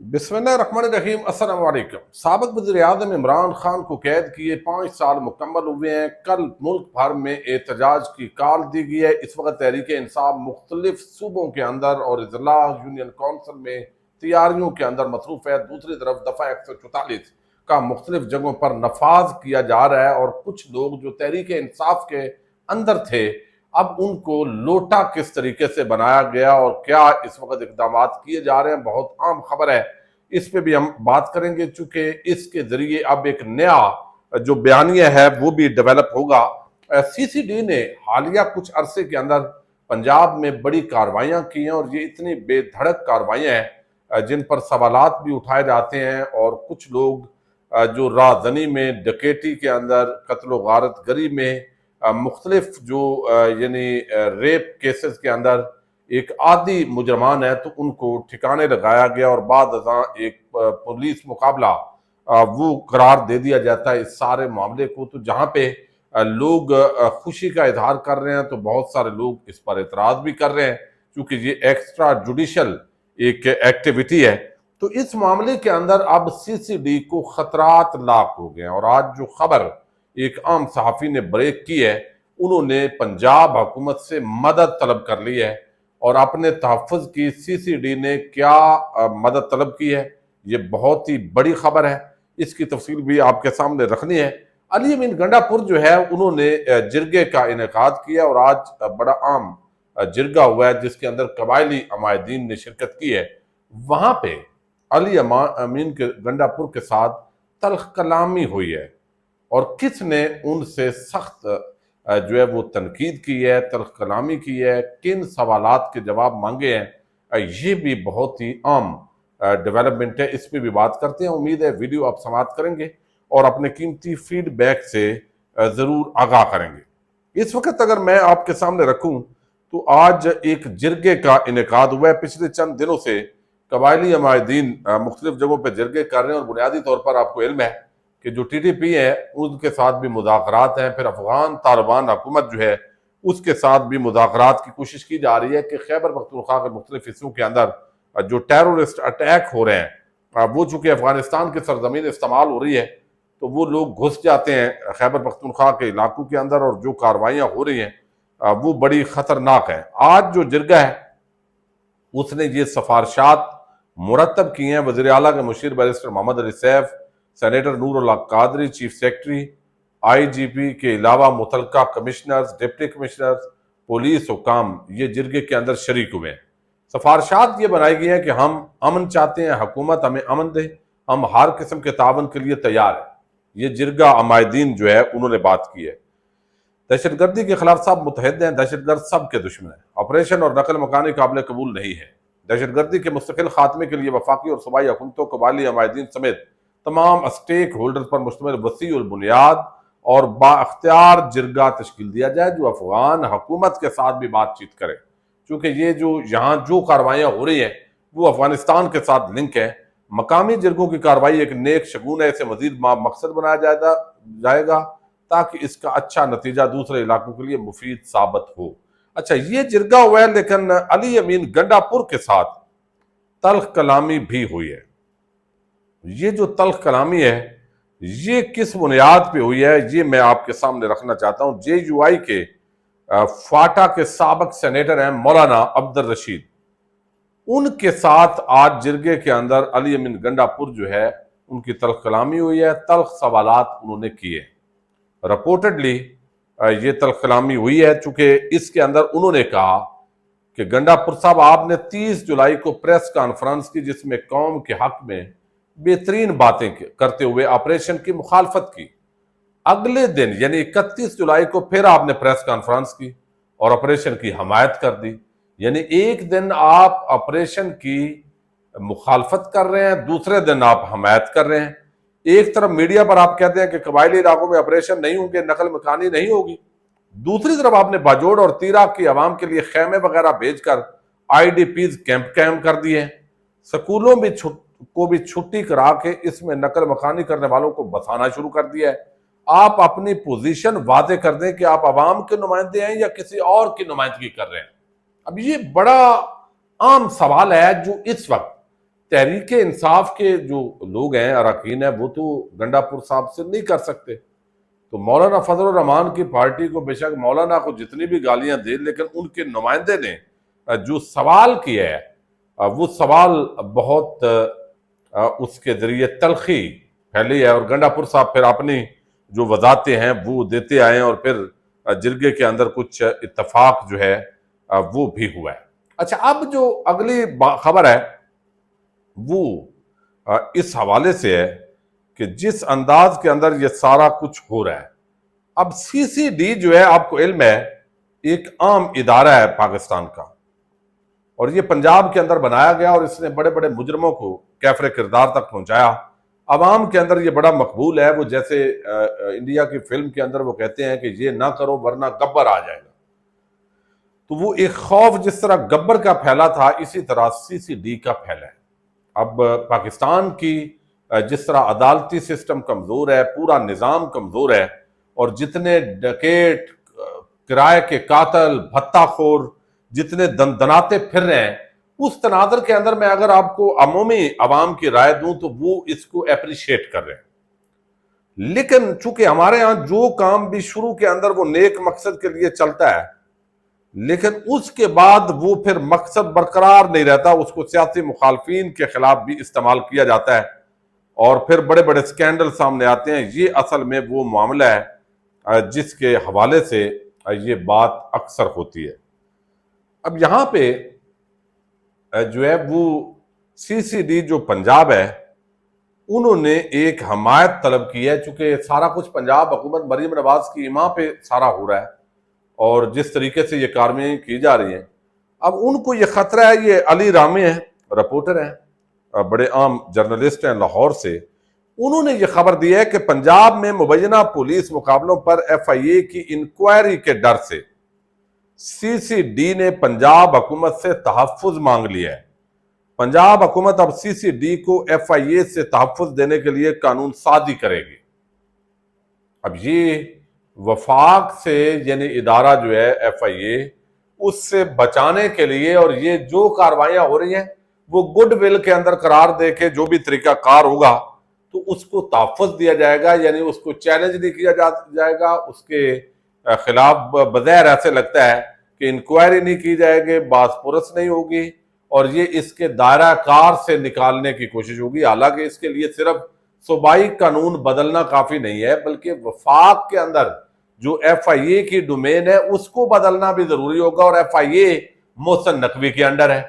بسم اللہ الرحمن الرحیم۔ السلام علیکم۔ سابق وزیر اعظم عمران خان کو قید کیے 5 سال مکمل ہوئے ہیں۔ کل ملک بھر میں احتجاج کی کال دی گئی ہے۔ اس وقت تحریک انصاف مختلف صوبوں کے اندر اور اضلاع یونین کونسل میں تیاریوں کے اندر مصروف ہے۔ دوسری طرف دفعہ 144 کا مختلف جگہوں پر نفاذ کیا جا رہا ہے، اور کچھ لوگ جو تحریک انصاف کے اندر تھے اب ان کو لوٹا کس طریقے سے بنایا گیا اور کیا اس وقت اقدامات کیے جا رہے ہیں، بہت عام خبر ہے۔ اس پہ بھی ہم بات کریں گے، چونکہ اس کے ذریعے اب ایک نیا جو بیانیہ ہے وہ بھی ڈیولپ ہوگا۔ سی سی ڈی نے حالیہ کچھ عرصے کے اندر پنجاب میں بڑی کاروائیاں کی ہیں، اور یہ اتنی بے دھڑک کاروائیاں ہیں جن پر سوالات بھی اٹھائے جاتے ہیں، اور کچھ لوگ جو راہزنی میں، ڈکیٹی کے اندر، قتل و غارت گری میں، مختلف جو یعنی ریپ کیسز کے اندر ایک عادی مجرمان ہے تو ان کو ٹھکانے لگایا گیا، اور بعد ازاں ایک پولیس مقابلہ وہ قرار دے دیا جاتا ہے اس سارے معاملے کو۔ تو جہاں پہ لوگ خوشی کا اظہار کر رہے ہیں تو بہت سارے لوگ اس پر اعتراض بھی کر رہے ہیں، کیونکہ یہ ایکسٹرا جوڈیشل ایک ایکٹیویٹی ہے۔ تو اس معاملے کے اندر اب سی سی ڈی کو خطرات لاحق ہو گئے ہیں، اور آج جو خبر ایک عام صحافی نے بریک کی ہے، انہوں نے پنجاب حکومت سے مدد طلب کر لی ہے، اور اپنے تحفظ کی سی سی ڈی نے کیا مدد طلب کی ہے، یہ بہت ہی بڑی خبر ہے۔ اس کی تفصیل بھی آپ کے سامنے رکھنی ہے۔ علی امین گنڈا پور جو ہے انہوں نے جرگے کا انعقاد کیا، اور آج بڑا عام جرگہ ہوا ہے جس کے اندر قبائلی عمائدین نے شرکت کی ہے۔ وہاں پہ علی امین گنڈا پور کے ساتھ تلخ کلامی ہوئی ہے، اور کس نے ان سے سخت جو ہے وہ تنقید کی ہے، تلخ کلامی کی ہے، کن سوالات کے جواب مانگے ہیں، یہ بھی بہت ہی عام ڈیولپمنٹ ہے۔ اس پہ بھی بات کرتے ہیں۔ امید ہے ویڈیو آپ سماعت کریں گے اور اپنے قیمتی فیڈ بیک سے ضرور آگاہ کریں گے۔ اس وقت اگر میں آپ کے سامنے رکھوں تو آج ایک جرگے کا انعقاد ہوا ہے۔ پچھلے چند دنوں سے قبائلی عمائدین مختلف جگہوں پہ جرگے کر رہے ہیں، اور بنیادی طور پر آپ کو علم ہے کہ جو ٹی ٹی پی ہے ان کے ساتھ بھی مذاکرات ہیں، پھر افغان طالبان حکومت جو ہے اس کے ساتھ بھی مذاکرات کی کوشش کی جا رہی ہے کہ خیبر پختونخوا کے مختلف حصوں کے اندر جو ٹیرورسٹ اٹیک ہو رہے ہیں، وہ چونکہ افغانستان کی سرزمین استعمال ہو رہی ہے تو وہ لوگ گھس جاتے ہیں خیبر پختونخوا کے علاقوں کے اندر، اور جو کاروائیاں ہو رہی ہیں وہ بڑی خطرناک ہیں۔ آج جو جرگہ ہے اس نے یہ سفارشات مرتب کی ہیں۔ وزیر اعلیٰ کے مشیر بیرسٹر محمد علی سیف، سینیٹر نور اللہ قادری، چیف سیکرٹری، آئی جی پی کے علاوہ متعلقہ کمشنرز، ڈپٹی کمشنرز، پولیس حکام یہ جرگے کے اندر شریک ہوئے ہیں۔ سفارشات یہ بنائی گئی ہیں کہ ہم امن چاہتے ہیں، حکومت ہمیں امن دے، ہم ہر قسم کے تعاون کے لیے تیار ہیں۔ یہ جرگہ عمائدین جو ہے انہوں نے بات کی ہے۔ دہشت گردی کے خلاف سب متحد ہیں، دہشت گرد سب کے دشمن ہیں، آپریشن اور نقل مکانی قابل قبول نہیں ہے۔ دہشت گردی کے مستقل خاتمے کے لیے وفاقی اور صوبائی حکومتوں، قبائلی عمائدین سمیت تمام اسٹیک ہولڈر پر مشتمل وسیع البنیاد اور با اختیار جرگہ تشکیل دیا جائے جو افغان حکومت کے ساتھ بھی بات چیت کرے، چونکہ یہ جو یہاں جو کاروائیاں ہو رہی ہیں وہ افغانستان کے ساتھ لنک ہے۔ مقامی جرگوں کی کارروائی ایک نیک شگون ہے، اسے مزید مقصد بنایا جائے گا تاکہ اس کا اچھا نتیجہ دوسرے علاقوں کے لیے مفید ثابت ہو۔ اچھا، یہ جرگہ ہوا ہے، لیکن علی امین گنڈا پور کے ساتھ تلخ کلامی بھی ہوئی ہے۔ یہ جو تلخ کلامی ہے یہ کس بنیاد پہ ہوئی ہے یہ میں آپ کے سامنے رکھنا چاہتا ہوں۔ جے یو آئی کے فاٹا کے سابق سینیٹر ہیں مولانا عبدالرشید، ان کے ساتھ آج جرگے کے اندر علی امین گنڈا پور جو ہے ان کی تلخ کلامی ہوئی ہے، تلخ سوالات انہوں نے کیے۔ رپورٹڈلی یہ تلخ کلامی ہوئی ہے، چونکہ اس کے اندر انہوں نے کہا کہ گنڈا پور صاحب آپ نے 30 جولائی کو پریس کانفرنس کی جس میں قوم کے حق میں بہترین باتیں کرتے ہوئے آپریشن کی مخالفت کی۔ اگلے دن یعنی 31 جولائی کو پھر آپ نے پریس کانفرنس کی اور آپریشن کی حمایت کر دی۔ یعنی ایک دن آپ آپریشن کی مخالفت کر رہے ہیں، دوسرے دن آپ حمایت کر رہے ہیں۔ ایک طرف میڈیا پر آپ کہتے ہیں کہ قبائلی علاقوں میں آپریشن نہیں ہوں گے، نقل مکانی نہیں ہوگی، دوسری طرف آپ نے باجوڑ اور تیرا کی عوام کے لیے خیمے وغیرہ بھیج کر آئی ڈی پیز کیمپ قائم کر دیے ہیں، سکولوں کو بھی چھٹی کرا کے اس میں نقل مکانی کرنے والوں کو بسانا شروع کر دیا ہے۔ آپ اپنی پوزیشن واضح کر دیں کہ آپ عوام کے نمائندے ہیں یا کسی اور کی نمائندگی کر رہے ہیں۔ اب یہ بڑا عام سوال ہے جو اس وقت تحریک انصاف کے جو لوگ ہیں اراکین ہیں وہ تو گنڈاپور صاحب سے نہیں کر سکتے. تو مولانا فضل الرحمان کی پارٹی کو بے شک مولانا کو جتنی بھی گالیاں دے، لیکن ان کے نمائندے نے جو سوال کیا ہے وہ سوال بہت اس کے ذریعے تلخی پھیلی ہے، اور گنڈاپور صاحب پھر اپنی جو وضاحتیں ہیں وہ دیتے آئے ہیں، اور پھر جرگے کے اندر کچھ اتفاق جو ہے وہ بھی ہوا ہے. اچھا، اب جو اگلی خبر ہے وہ اس حوالے سے ہے کہ جس انداز کے اندر یہ سارا کچھ ہو رہا ہے، اب سی سی ڈی جو ہے آپ کو علم ہے ایک عام ادارہ ہے پاکستان کا، اور یہ پنجاب کے اندر بنایا گیا، اور اس نے بڑے بڑے مجرموں کو کیفر کردار تک پہنچایا. عوام کے اندر یہ بڑا مقبول ہے، وہ جیسے انڈیا کی فلم کے اندر وہ کہتے ہیں کہ یہ نہ کرو ورنہ گبر آ جائے گا. تو وہ ایک خوف جس طرح گبر کا پھیلا تھا، اسی طرح سی سی ڈی کا پھیلا ہے. اب پاکستان کی جس طرح عدالتی سسٹم کمزور ہے، پورا نظام کمزور ہے، اور جتنے ڈکیٹ، کرائے کے قاتل، بھتہ خور جتنے دندناتے پھر رہے ہیں، اس تناظر کے اندر میں اگر آپ کو عمومی عوام کی رائے دوں تو وہ اس کو اپریشیٹ کر رہے ہیں. لیکن چونکہ ہمارے ہاں جو کام بھی شروع کے اندر وہ نیک مقصد کے لیے چلتا ہے، لیکن اس کے بعد وہ پھر مقصد برقرار نہیں رہتا، اس کو سیاسی مخالفین کے خلاف بھی استعمال کیا جاتا ہے، اور پھر بڑے بڑے سکینڈل سامنے آتے ہیں. یہ اصل میں وہ معاملہ ہے جس کے حوالے سے یہ بات اکثر ہوتی ہے. اب یہاں پہ جو ہے وہ سی سی ڈی جو پنجاب ہے انہوں نے ایک حمایت طلب کی ہے، چونکہ سارا کچھ پنجاب حکومت مریم نواز کی ایما پہ سارا ہو رہا ہے، اور جس طریقے سے یہ کارروائیاں کی جا رہی ہیں. اب ان کو یہ خطرہ ہے، یہ علی رامے ہیں، رپورٹر ہیں، بڑے عام جرنلسٹ ہیں لاہور سے، انہوں نے یہ خبر دی ہے کہ پنجاب میں مبینہ پولیس مقابلوں پر ایف آئی اے کی انکوائری کے ڈر سے سی سی ڈی نے پنجاب حکومت سے تحفظ مانگ لیا ہے. پنجاب حکومت اب سی سی ڈی کو ایف آئی اے سے تحفظ دینے کے لیے قانون سازی کرے گی. اب یہ وفاق سے یعنی ادارہ جو ہے ایف آئی اے، اس سے بچانے کے لیے، اور یہ جو کاروائیاں ہو رہی ہیں وہ گڈ ول کے اندر قرار دے کے جو بھی طریقہ کار ہوگا تو اس کو تحفظ دیا جائے گا، یعنی اس کو چیلنج نہیں کیا جائے گا، اس کے خلاف بظاہر ایسے لگتا ہے کہ انکوائری نہیں کی جائے گی، باز پرس نہیں ہوگی، اور یہ اس کے دائرہ کار سے نکالنے کی کوشش ہوگی. حالانکہ اس کے لیے صرف صوبائی قانون بدلنا کافی نہیں ہے، بلکہ وفاق کے اندر جو ایف آئی اے کی ڈومین ہے اس کو بدلنا بھی ضروری ہوگا، اور ایف آئی اے محسن نقوی کے انڈر ہے.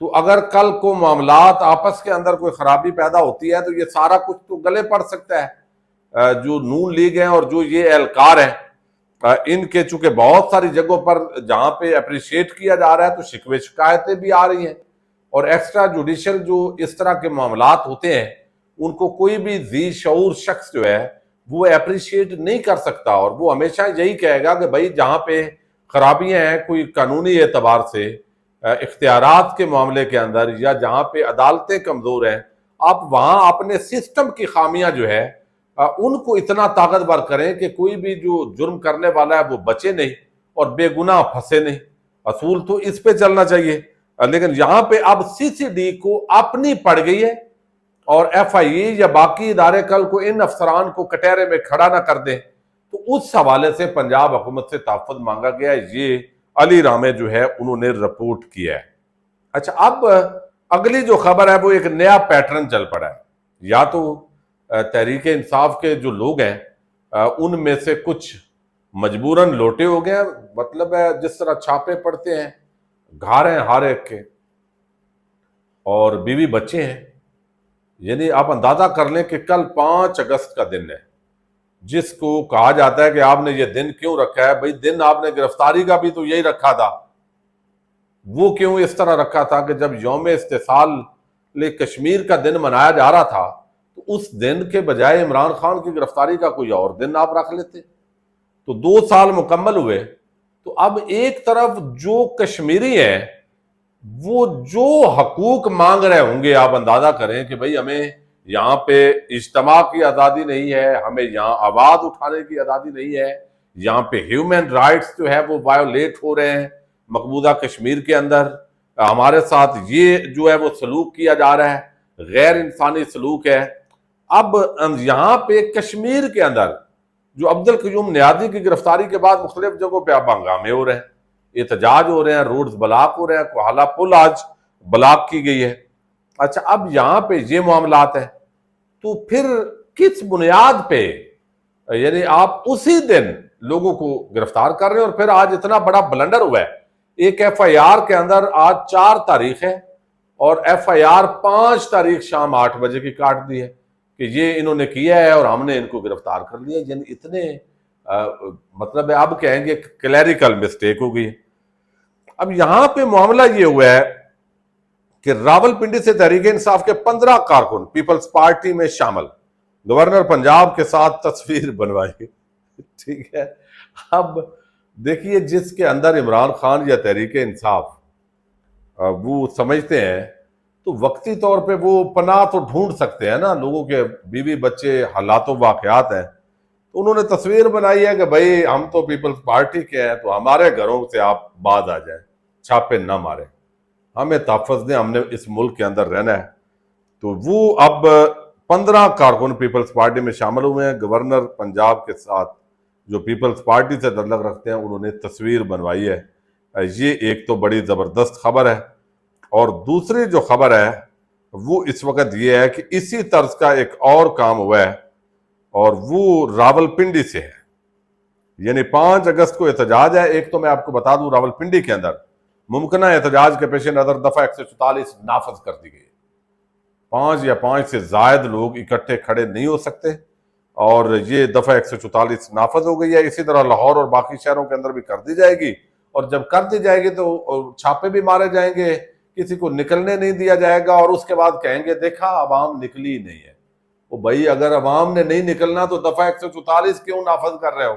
تو اگر کل کو معاملات آپس کے اندر کوئی خرابی پیدا ہوتی ہے تو یہ سارا کچھ تو گلے پڑ سکتا ہے. جو نون لیگ ہیں اور جو یہ اہلکار ہیں، ان کے چونکہ بہت ساری جگہوں پر جہاں پہ اپریشیٹ کیا جا رہا ہے تو شکوے شکایتیں بھی آ رہی ہیں، اور ایکسٹرا جوڈیشل جو اس طرح کے معاملات ہوتے ہیں ان کو کوئی بھی ذی شعور شخص جو ہے وہ اپریشیٹ نہیں کر سکتا، اور وہ ہمیشہ یہی کہے گا کہ بھائی جہاں پہ خرابیاں ہیں کوئی قانونی اعتبار سے، اختیارات کے معاملے کے اندر، یا جہاں پہ عدالتیں کمزور ہیں، آپ وہاں اپنے سسٹم کی خامیاں جو ہے ان کو اتنا طاقتور کریں کہ کوئی بھی جو جرم کرنے والا ہے وہ بچے نہیں اور بے گناہ پھنسے نہیں. اصول تو اس پہ چلنا چاہیے. لیکن یہاں پہ اب سی سی ڈی کو اپنی پڑ گئی ہے، اور ایف آئی اے یا باقی ادارے کل کو ان افسران کو کٹہرے میں کھڑا نہ کر دیں، تو اس حوالے سے پنجاب حکومت سے تحفظ مانگا گیا ہے. یہ علی رامے جو ہے انہوں نے رپورٹ کیا ہے. اچھا، اب اگلی جو خبر ہے وہ ایک نیا پیٹرن چل پڑا ہے. یا تو تحریک انصاف کے جو لوگ ہیں ان میں سے کچھ مجبوراً لوٹے ہو گئے ہیں، مطلب ہے جس طرح چھاپے پڑتے ہیں، گھر ہیں ہر ایک کے، اور بیوی بچے ہیں. یعنی آپ اندازہ کر لیں کہ کل 5 اگست کا دن ہے، جس کو کہا جاتا ہے کہ آپ نے یہ دن کیوں رکھا ہے. بھئی دن آپ نے گرفتاری کا بھی تو یہی رکھا تھا. وہ کیوں اس طرح رکھا تھا کہ جب یوم استحصال کشمیر کا دن منایا جا رہا تھا تو اس دن کے بجائے عمران خان کی گرفتاری کا کوئی اور دن آپ رکھ لیتے. تو 2 سال مکمل ہوئے. تو اب ایک طرف جو کشمیری ہیں وہ جو حقوق مانگ رہے ہوں گے، آپ اندازہ کریں کہ بھئی ہمیں یہاں پہ اجتماع کی آزادی نہیں ہے، ہمیں یہاں آواز اٹھانے کی آزادی نہیں ہے، یہاں پہ ہیومن رائٹس جو ہے وہ وائیولیٹ ہو رہے ہیں مقبوضہ کشمیر کے اندر، ہمارے ساتھ یہ جو ہے وہ سلوک کیا جا رہا ہے، غیر انسانی سلوک ہے۔ اب یہاں پہ کشمیر کے اندر جو عبد القیوم نیازی کی گرفتاری کے بعد مختلف جگہوں پہ اب ہنگامے ہو رہے ہیں، احتجاج ہو رہے ہیں، روڈز بلاک ہو رہے ہیں، کوہالہ پل آج بلاک کی گئی ہے۔ اچھا، اب یہاں پہ یہ معاملات ہیں تو پھر کس بنیاد پہ یعنی آپ اسی دن لوگوں کو گرفتار کر رہے ہیں؟ اور پھر آج اتنا بڑا بلنڈر ہوا ہے، ایک ایف آئی آر کے اندر آج 4 تاریخ ہے اور ایف آئی آر 5 تاریخ شام 8 بجے کی کاٹ دی ہے کہ یہ انہوں نے کیا ہے اور ہم نے ان کو گرفتار کر لیا۔ یعنی اتنے مطلب ہے اب کہیں گے کلیریکل مسٹیک ہو گئی ہے۔ اب یہاں پہ معاملہ یہ ہوا ہے کہ راول پنڈی سے تحریک انصاف کے 15 کارکن پیپلز پارٹی میں شامل، گورنر پنجاب کے ساتھ تصویر بنوائی۔ ٹھیک ہے، اب دیکھیے جس کے اندر عمران خان یا تحریک انصاف وہ سمجھتے ہیں تو وقتی طور پہ وہ پناہ تو ڈھونڈ سکتے ہیں نا، لوگوں کے بیوی بچے حالات و واقعات ہیں، تو انہوں نے تصویر بنائی ہے کہ بھائی ہم تو پیپلز پارٹی کے ہیں تو ہمارے گھروں سے آپ باز آ جائیں، چھاپے نہ ماریں، ہمیں تحفظ دیں، ہم نے اس ملک کے اندر رہنا ہے۔ تو وہ اب 15 کارکن پیپلز پارٹی میں شامل ہوئے ہیں، گورنر پنجاب کے ساتھ جو پیپلز پارٹی سے تعلق رکھتے ہیں انہوں نے تصویر بنوائی ہے۔ یہ ایک تو بڑی زبردست خبر ہے، اور دوسری جو خبر ہے وہ اس وقت یہ ہے کہ اسی طرز کا ایک اور کام ہوا ہے اور وہ راول پنڈی سے ہے۔ یعنی 5 اگست کو احتجاج ہے۔ ایک تو میں آپ کو بتا دوں راول پنڈی کے اندر ممکنہ احتجاج کے پیش نظر دفعہ 144 نافذ کر دی گئی، 5 یا 5 سے زائد لوگ اکٹھے کھڑے نہیں ہو سکتے، اور یہ دفعہ 144 نافذ ہو گئی ہے۔ اسی طرح لاہور اور باقی شہروں کے اندر بھی کر دی جائے گی، اور جب کر دی جائے گی تو چھاپے بھی مارے جائیں گے، کسی کو نکلنے نہیں دیا جائے گا، اور اس کے بعد کہیں گے دیکھا عوام نکلی نہیں ہے۔ وہ بھائی اگر عوام نے نہیں نکلنا تو دفعہ 144 کیوں نافذ کر رہے ہو،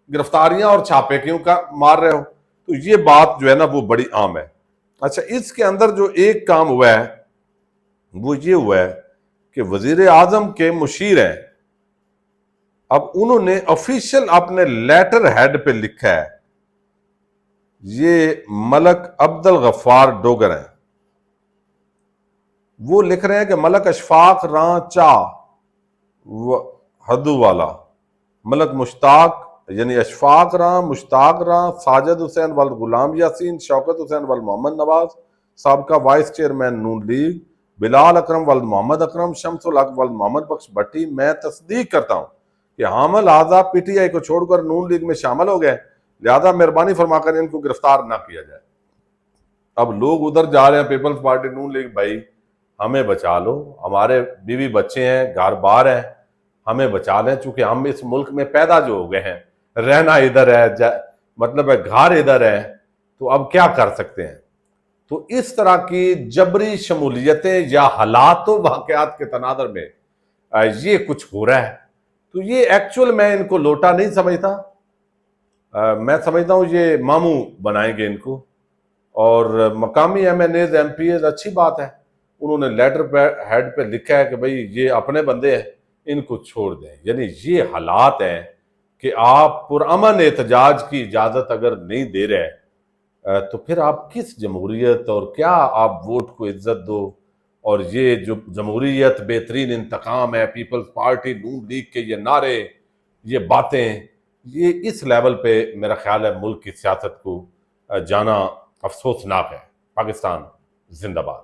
گرفتاریاں اور چھاپے کیوں مار رہے ہو؟ تو یہ بات جو ہے نا وہ بڑی عام ہے۔ اچھا، اس کے اندر جو ایک کام ہوا ہے وہ یہ ہوا ہے کہ وزیر اعظم کے مشیر ہیں، اب انہوں نے آفیشیل اپنے لیٹر ہیڈ پہ لکھا ہے، یہ ملک عبد الغفار ڈوگر ہیں، وہ لکھ رہے ہیں کہ ملک اشفاق راں چاہ ہدو والا، ملک مشتاق یعنی اشفاق راں، مشتاق راں، ساجد حسین ولد غلام یاسین، شوکت حسین ولد محمد نواز، سابقہ وائس چیئرمین نون لیگ، بلال اکرم ولد محمد اکرم، شمس الحق ولد محمد بخش بھٹی، میں تصدیق کرتا ہوں کہ حامل اعضا پی ٹی آئی کو چھوڑ کر نون لیگ میں شامل ہو گئے، لہذا مہربانی فرما کر ان کو گرفتار نہ کیا جائے۔ اب لوگ ادھر جا رہے ہیں پیپلز پارٹی نون لیگ، بھائی ہمیں بچا لو، ہمارے بیوی بچے ہیں، گھر بار ہیں، ہمیں بچا لیں، چونکہ ہم اس ملک میں پیدا جو ہو گئے ہیں، رہنا ادھر ہے، مطلب ہے گھر ادھر ہے، تو اب کیا کر سکتے ہیں؟ تو اس طرح کی جبری شمولیتیں یا حالات و واقعات کے تناظر میں یہ کچھ ہو رہا ہے۔ تو یہ ایکچول میں ان کو لوٹا نہیں سمجھتا، میں سمجھتا ہوں یہ ماموں بنائیں گے ان کو، اور مقامی M N As, M P As, اچھی بات ہے، انہوں نے لیٹر ہیڈ پہ لکھا ہے کہ بھئی یہ اپنے بندے ہیں، ان کو چھوڑ دیں۔ یعنی یہ حالات ہیں کہ آپ پرامن احتجاج کی اجازت اگر نہیں دے رہے تو پھر آپ کس جمہوریت اور کیا آپ ووٹ کو عزت دو؟ اور یہ جو جمہوریت بہترین انتقام ہے، پیپلز پارٹی نون لیگ کے یہ نعرے، یہ باتیں، یہ اس لیول پہ میرا خیال ہے ملک کی سیاست کو جانا افسوسناک ہے۔ پاکستان زندہ باد۔